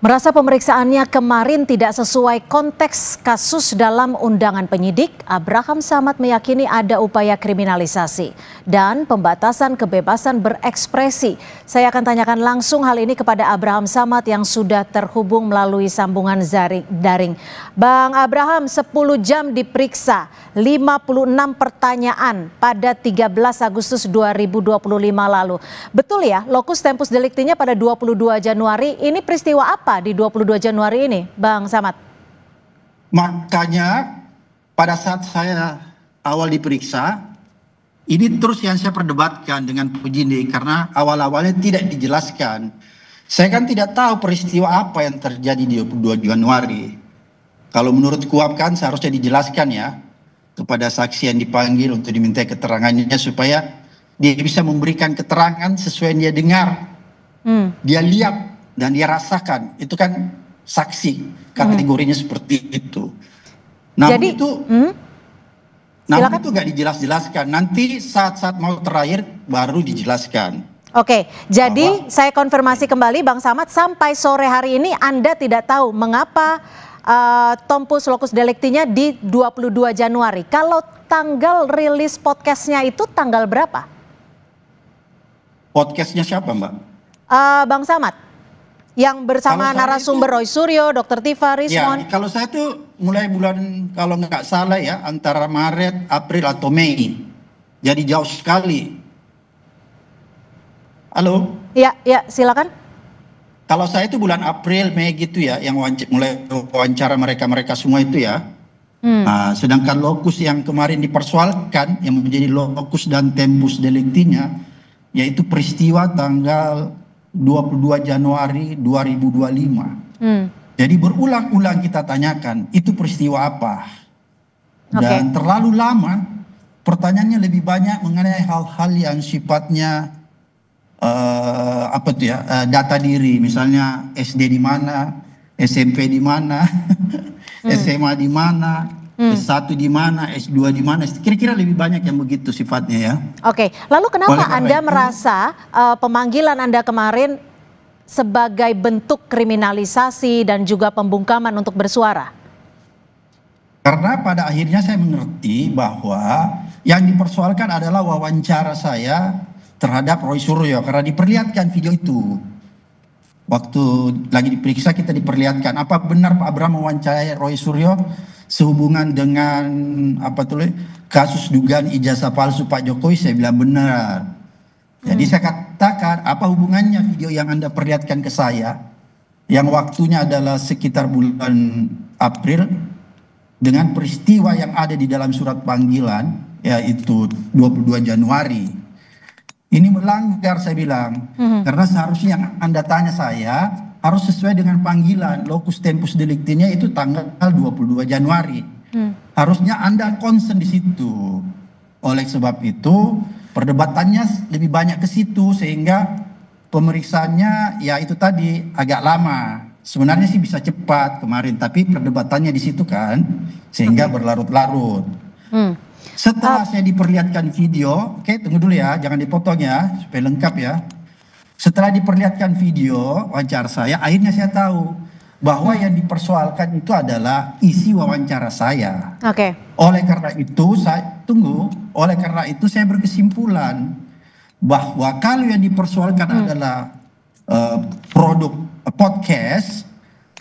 Merasa pemeriksaannya kemarin tidak sesuai konteks kasus dalam undangan penyidik, Abraham Samad meyakini ada upaya kriminalisasi dan pembatasan kebebasan berekspresi. Saya akan tanyakan langsung hal ini kepada Abraham Samad yang sudah terhubung melalui sambungan daring. Bang Abraham, 10 jam diperiksa, 56 pertanyaan pada 13 Agustus 2025 lalu. Betul ya, lokus tempus delictinya pada 22 Januari, ini peristiwa apa di 22 Januari ini, Bang Samad? Makanya pada saat saya awal diperiksa, ini terus yang saya perdebatkan dengan penyidik karena awal-awalnya tidak dijelaskan. Saya kan tidak tahu peristiwa apa yang terjadi di 22 Januari. Kalau menurut KUHAP kan seharusnya dijelaskan ya kepada saksi yang dipanggil untuk diminta keterangannya supaya dia bisa memberikan keterangan sesuai yang dia dengar, dia lihat dan dia rasakan. Itu kan saksi, kategorinya seperti itu. Namun Jadi, itu nggak dijelas-jelaskan. Nanti saat-saat mau terakhir baru dijelaskan. Oke, jadi saya konfirmasi kembali Bang Samad, sampai sore hari ini Anda tidak tahu mengapa tempus locus delictinya di 22 Januari. Kalau tanggal rilis podcastnya itu tanggal berapa? Podcastnya siapa, Mbak? Bang Samad, yang bersama narasumber Roy Suryo, Dr. Tifa Rismon. Ya, kalau saya tuh mulai bulan, kalau nggak salah ya, antara Maret, April atau Mei. Jadi jauh sekali. Halo? Ya, silakan. Kalau saya itu bulan April, Mei gitu ya, yang mulai wawancara mereka semua itu ya. Nah, sedangkan lokus yang kemarin dipersoalkan, yang menjadi lokus dan tempus delictinya, yaitu peristiwa tanggal 22 Januari 2025. Jadi berulang-ulang kita tanyakan, itu peristiwa apa? Dan terlalu lama, pertanyaannya lebih banyak mengenai hal-hal yang sifatnya data diri, misalnya SD di mana, SMP di mana, SMA di mana, S1 di mana, S2 di mana, kira-kira lebih banyak yang begitu sifatnya ya. Oke, lalu kenapa Anda merasa pemanggilan Anda kemarin sebagai bentuk kriminalisasi dan juga pembungkaman untuk bersuara? Karena pada akhirnya saya mengerti bahwa yang dipersoalkan adalah wawancara saya terhadap Roy Suryo, karena diperlihatkan video itu. Waktu lagi diperiksa kita diperlihatkan, apa benar Pak Abraham mewawancarai Roy Suryo sehubungan dengan kasus dugaan ijazah palsu Pak Jokowi? Saya bilang benar. Jadi saya katakan, apa hubungannya video yang Anda perlihatkan ke saya, yang waktunya adalah sekitar bulan April, dengan peristiwa yang ada di dalam surat panggilan, yaitu 22 Januari. Ini melanggar, saya bilang, karena seharusnya yang Anda tanya saya harus sesuai dengan panggilan. Locus tempus delictinya itu tanggal 22 Januari. Harusnya Anda concern di situ. Oleh sebab itu, perdebatannya lebih banyak ke situ, sehingga pemeriksaannya ya itu tadi agak lama. Sebenarnya sih bisa cepat kemarin, tapi perdebatannya di situ kan, sehingga berlarut-larut. Setelah saya diperlihatkan video, tunggu dulu ya, jangan dipotong ya, supaya lengkap ya. Setelah diperlihatkan video wawancara saya, akhirnya saya tahu bahwa yang dipersoalkan itu adalah isi wawancara saya. Oleh karena itu saya berkesimpulan bahwa kalau yang dipersoalkan adalah produk podcast,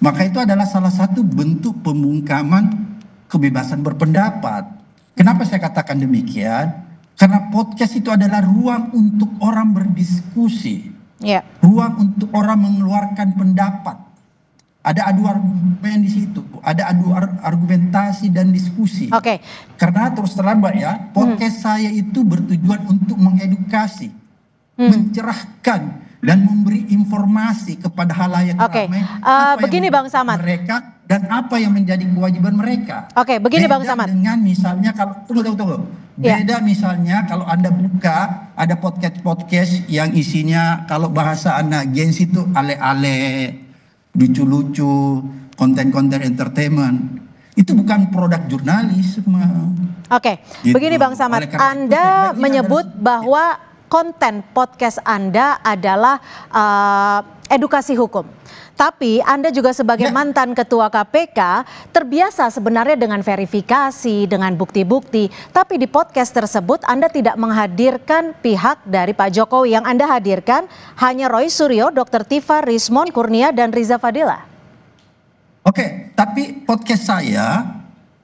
maka itu adalah salah satu bentuk pembungkaman kebebasan berpendapat. Kenapa saya katakan demikian? Karena podcast itu adalah ruang untuk orang berdiskusi, ruang untuk orang mengeluarkan pendapat. Ada adu argumen di situ, ada adu argumentasi dan diskusi. Karena terus terang Mbak ya, podcast saya itu bertujuan untuk mengedukasi, mencerahkan, dan memberi informasi kepada halayak ramai begini Bang Samad, mereka dan apa yang menjadi kewajiban mereka. Begini Bang Samad. Dengan misalnya kalau tunggu. Beda misalnya kalau Anda buka ada podcast yang isinya kalau bahasa anak Gens itu ale-ale, lucu-lucu, konten-konten entertainment. Itu bukan produk jurnalisme. Begini Bang Samad, Anda menyebut bahwa konten podcast Anda adalah edukasi hukum. Tapi Anda juga sebagai mantan ketua KPK terbiasa sebenarnya dengan verifikasi, dengan bukti-bukti. Tapi di podcast tersebut Anda tidak menghadirkan pihak dari Pak Jokowi. Yang Anda hadirkan hanya Roy Suryo, Dr. Tifa, Rismon Kurnia, dan Riza Fadila. Oke, tapi podcast saya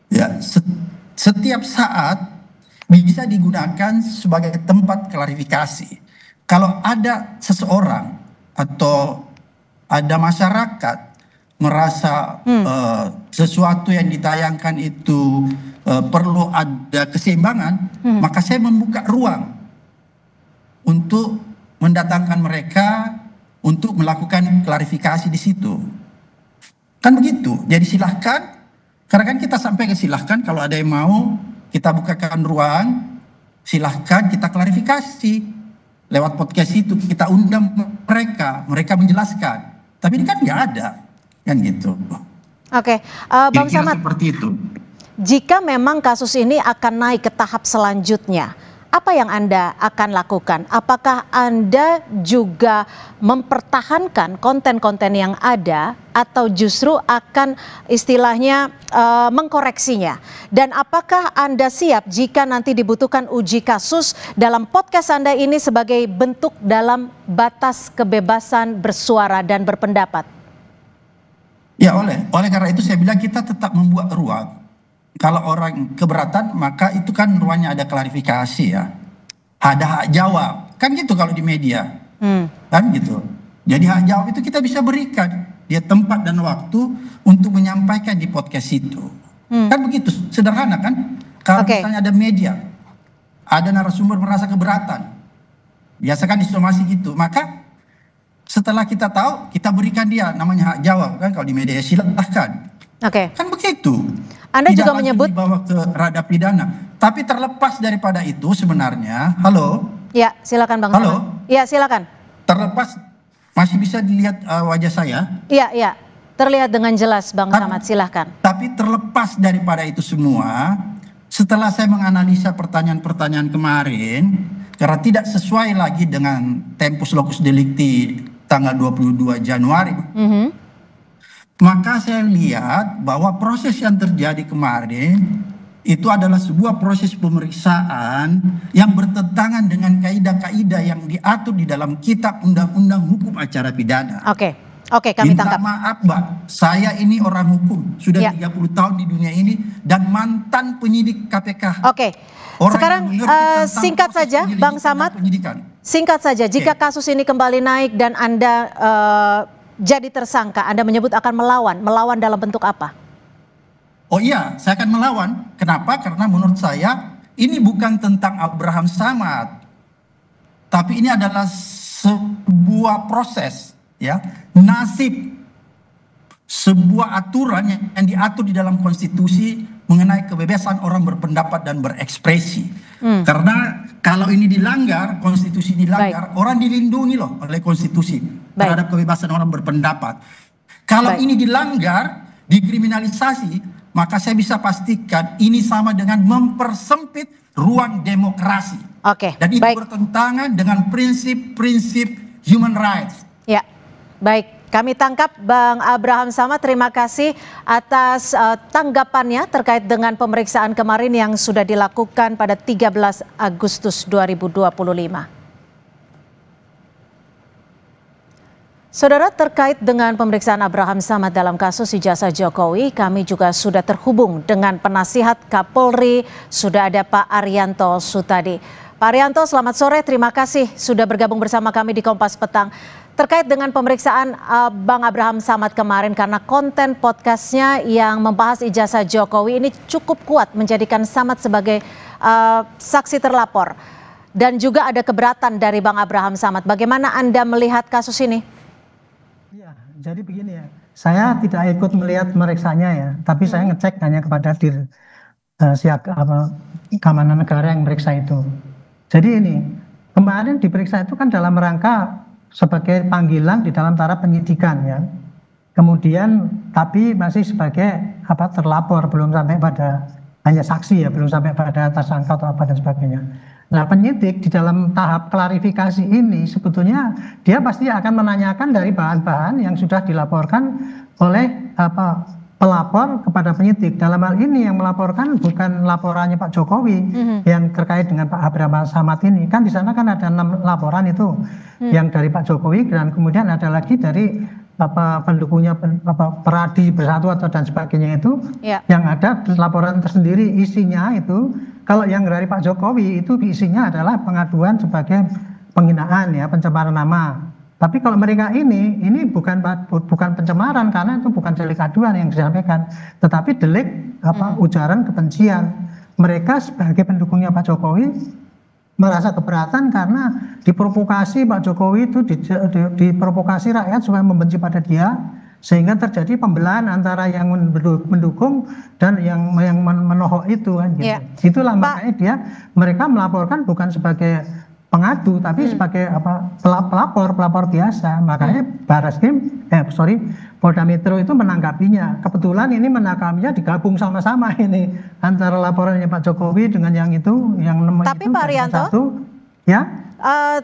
ya setiap saat bisa digunakan sebagai tempat klarifikasi. Kalau ada seseorang atau ada masyarakat merasa sesuatu yang ditayangkan itu perlu ada keseimbangan, maka saya membuka ruang untuk mendatangkan mereka untuk melakukan klarifikasi di situ. Kan begitu. Jadi silahkan, karena kan kita sampai ke silahkan, kalau ada yang mau kita bukakan ruang, silahkan kita klarifikasi. Lewat podcast itu kita undang mereka menjelaskan. Tapi ini kan nggak ada, kan gitu. Oke, Bang Samad, seperti itu. Jika memang kasus ini akan naik ke tahap selanjutnya, apa yang Anda akan lakukan? Apakah Anda juga mempertahankan konten-konten yang ada atau justru akan istilahnya mengkoreksinya? Dan apakah Anda siap jika nanti dibutuhkan uji kasus dalam podcast Anda ini sebagai bentuk dalam batas kebebasan bersuara dan berpendapat? Ya, oleh karena itu saya bilang kita tetap membuat ruang. Kalau orang keberatan, maka itu kan ruangnya ada klarifikasi ya. Ada hak jawab. Kan gitu kalau di media. Kan gitu. Jadi hak jawab itu kita bisa berikan. Dia tempat dan waktu untuk menyampaikan di podcast itu. Kan begitu, sederhana kan. Kalau misalnya ada media, ada narasumber merasa keberatan. Biasa kan di somasi gitu. Maka setelah kita tahu, kita berikan dia namanya hak jawab. Kan kalau di media silahkan. Kan begitu. Anda tidak juga menyebut dibawa ke ranah pidana. Tapi terlepas daripada itu sebenarnya, halo? Ya, silakan Bang Halo? Samad. Ya, silakan. Terlepas, masih bisa dilihat wajah saya? Iya, terlihat dengan jelas Bang Samad, silakan. Tapi terlepas daripada itu semua, setelah saya menganalisa pertanyaan-pertanyaan kemarin, karena tidak sesuai lagi dengan tempus locus delicti tanggal 22 Januari, maka saya lihat bahwa proses yang terjadi kemarin itu adalah sebuah proses pemeriksaan yang bertentangan dengan kaidah-kaidah yang diatur di dalam kitab undang-undang hukum acara pidana. Oke, kami tangkap. Minta maaf, Mbak. Saya ini orang hukum, sudah 30 tahun di dunia ini dan mantan penyidik KPK. Sekarang singkat saja Bang Samad. Singkat saja, jika kasus ini kembali naik dan Anda jadi tersangka, Anda menyebut akan melawan dalam bentuk apa? Oh iya, saya akan melawan. Kenapa? Karena menurut saya ini bukan tentang Abraham Samad, tapi ini adalah sebuah proses, ya, nasib, sebuah aturan yang diatur di dalam konstitusi mengenai kebebasan orang berpendapat dan berekspresi. Karena kalau ini dilanggar, konstitusi dilanggar, orang dilindungi loh oleh konstitusi terhadap kebebasan orang berpendapat. Kalau ini dilanggar, dikriminalisasi, maka saya bisa pastikan ini sama dengan mempersempit ruang demokrasi. Dan itu bertentangan dengan prinsip-prinsip human rights. Ya, baik. Kami tangkap Bang Abraham Samad, terima kasih atas tanggapannya terkait dengan pemeriksaan kemarin yang sudah dilakukan pada 13 Agustus 2025. Saudara, terkait dengan pemeriksaan Abraham Samad dalam kasus ijazah Jokowi, kami juga sudah terhubung dengan penasihat Kapolri, sudah ada Pak Arianto Sutadi. Pak Arianto, selamat sore, terima kasih sudah bergabung bersama kami di Kompas Petang. Terkait dengan pemeriksaan Bang Abraham Samad kemarin, karena konten podcastnya yang membahas ijazah Jokowi ini cukup kuat menjadikan Samad sebagai saksi terlapor. Dan juga ada keberatan dari Bang Abraham Samad. Bagaimana Anda melihat kasus ini? Ya, jadi begini ya, saya tidak ikut melihat meriksanya ya, tapi saya ngecek hanya kepada keamanan negara yang meriksa itu. Jadi ini, kemarin diperiksa itu kan dalam rangka sebagai panggilan di dalam taraf penyidikan ya. Kemudian tapi masih sebagai terlapor, belum sampai pada hanya saksi ya, belum sampai pada tersangka atau apa dan sebagainya. Nah, penyidik di dalam tahap klarifikasi ini sebetulnya dia pasti akan menanyakan dari bahan-bahan yang sudah dilaporkan oleh pelapor kepada penyidik. Dalam hal ini yang melaporkan bukan laporannya Pak Jokowi yang terkait dengan Pak Abraham Samad ini. Kan di sana kan ada 6 laporan itu yang dari Pak Jokowi, dan kemudian ada lagi dari pendukungnya Peradi Bersatu atau dan sebagainya itu, yang ada laporan tersendiri. Isinya itu kalau yang dari Pak Jokowi itu isinya adalah pengaduan sebagai penghinaan ya, pencemaran nama. Tapi kalau mereka ini bukan pencemaran, karena itu bukan delik aduan yang disampaikan, tetapi delik ujaran kebencian. Mereka sebagai pendukungnya Pak Jokowi merasa keberatan karena diprovokasi Pak Jokowi itu diprovokasi rakyat supaya membenci pada dia, sehingga terjadi pembelahan antara yang mendukung dan yang menohok itu kan gitu. Itulah makanya mereka melaporkan bukan sebagai pengadu tapi sebagai pelapor biasa. Makanya Polda Metro itu menanggapinya. Kebetulan ini menanggapinya digabung sama-sama ini antara laporannya Pak Jokowi dengan yang itu, yang tapi itu, Pak Arianto, ya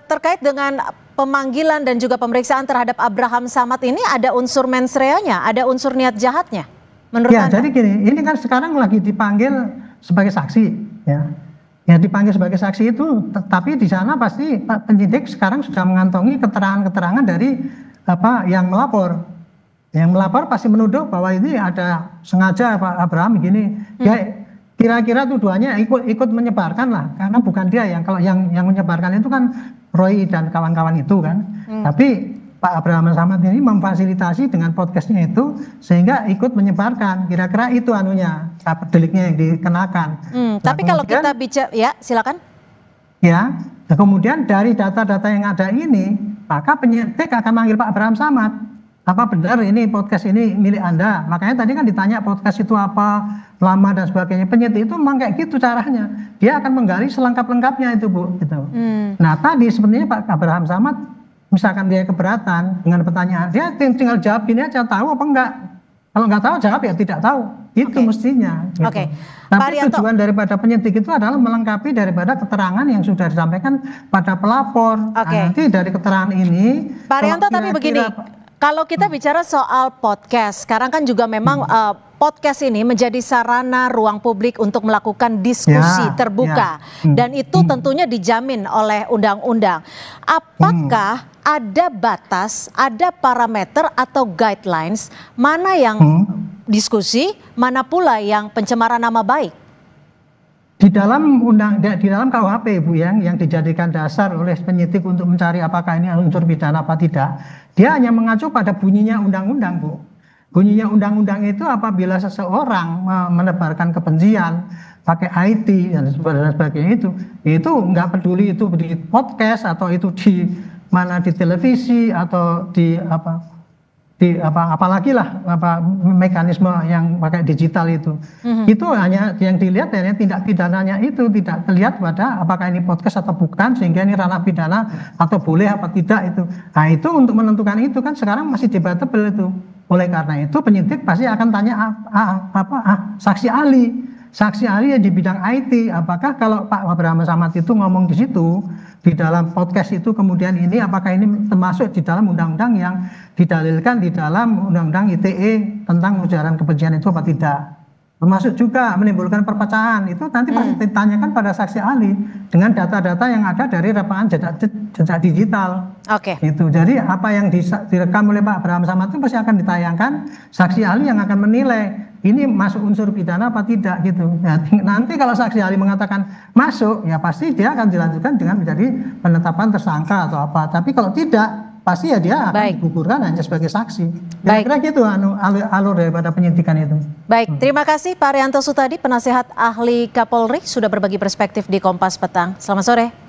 terkait dengan pemanggilan dan juga pemeriksaan terhadap Abraham Samad ini ada unsur mens rea-nya, ada unsur niat jahatnya menurut Anda? Jadi gini, ini kan sekarang lagi dipanggil sebagai saksi ya dipanggil sebagai saksi itu, tapi di sana pasti penyidik sekarang sudah mengantongi keterangan-keterangan dari yang melapor. Yang melapor pasti menuduh bahwa ini ada sengaja Pak Abraham gini. Ya kira-kira tuduhannya ikut menyebarkan lah, karena bukan dia kalau yang menyebarkan itu kan Roy dan kawan-kawan itu kan. Tapi Pak Abraham Samad ini memfasilitasi dengan podcastnya itu sehingga ikut menyebarkan. Kira-kira itu deliknya yang dikenakan. Tapi kalau kita bicara, ya silakan. Ya, kemudian dari data-data yang ada ini, maka penyidik akan manggil Pak Abraham Samad. Apa benar ini podcast ini milik Anda? Makanya tadi kan ditanya podcast itu apa, lama dan sebagainya. Penyidik itu memang kayak gitu caranya. Dia akan menggali selengkap-lengkapnya itu, Bu. Gitu. Nah tadi sebenarnya Pak Abraham Samad, misalkan dia keberatan dengan pertanyaan, dia tinggal jawab ini aja, tahu apa enggak. Kalau enggak tahu jawab ya tidak tahu. Itu mestinya. Gitu. Tapi tujuan daripada penyidik itu adalah melengkapi daripada keterangan yang sudah disampaikan pada pelapor. Nah, nanti dari keterangan ini, Pak Arianto, tapi begini. Kalau kita bicara soal podcast, sekarang kan juga memang podcast ini menjadi sarana ruang publik untuk melakukan diskusi terbuka. Dan itu tentunya dijamin oleh undang-undang. Apakah ada batas, ada parameter atau guidelines, mana yang diskusi, mana pula yang pencemaran nama baik? Di dalam KUHP, Bu, yang dijadikan dasar oleh penyidik untuk mencari apakah ini unsur pidana apa tidak, dia hanya mengacu pada bunyinya undang-undang, Bu. Bunyinya undang-undang itu apabila seseorang menebarkan kebencian pakai IT dan sebagainya itu nggak peduli itu di podcast atau itu di televisi atau apalagi lah mekanisme yang pakai digital itu. Itu hanya yang dilihat hanya tindak pidananya itu, tidak terlihat pada apakah ini podcast atau bukan, sehingga ini ranah pidana atau boleh apa tidak itu. Nah itu untuk menentukan itu kan sekarang masih debatable itu. Oleh karena itu penyidik pasti akan tanya saksi ahli yang di bidang IT, apakah kalau Pak Abraham Samad itu ngomong di situ di dalam podcast itu kemudian ini apakah ini termasuk di dalam undang-undang yang didalilkan di dalam undang-undang ITE tentang ujaran kebencian itu apa tidak, termasuk juga menimbulkan perpecahan, itu nanti pasti ditanyakan pada saksi ahli dengan data-data yang ada dari rekaman jejak digital. Itu jadi apa yang direkam oleh Pak Abraham Samad itu pasti akan ditayangkan, saksi ahli yang akan menilai ini masuk unsur pidana apa tidak gitu. Nah, nanti kalau saksi ahli mengatakan masuk, ya pasti dia akan dilanjutkan dengan menjadi penetapan tersangka atau apa. Tapi kalau tidak, pasti ya dia akan digugurkan hanya sebagai saksi. Kira-kira gitu alur daripada penyidikan itu. Baik, terima kasih Pak Arianto Sutadi, penasehat ahli Kapolri, sudah berbagi perspektif di Kompas Petang. Selamat sore.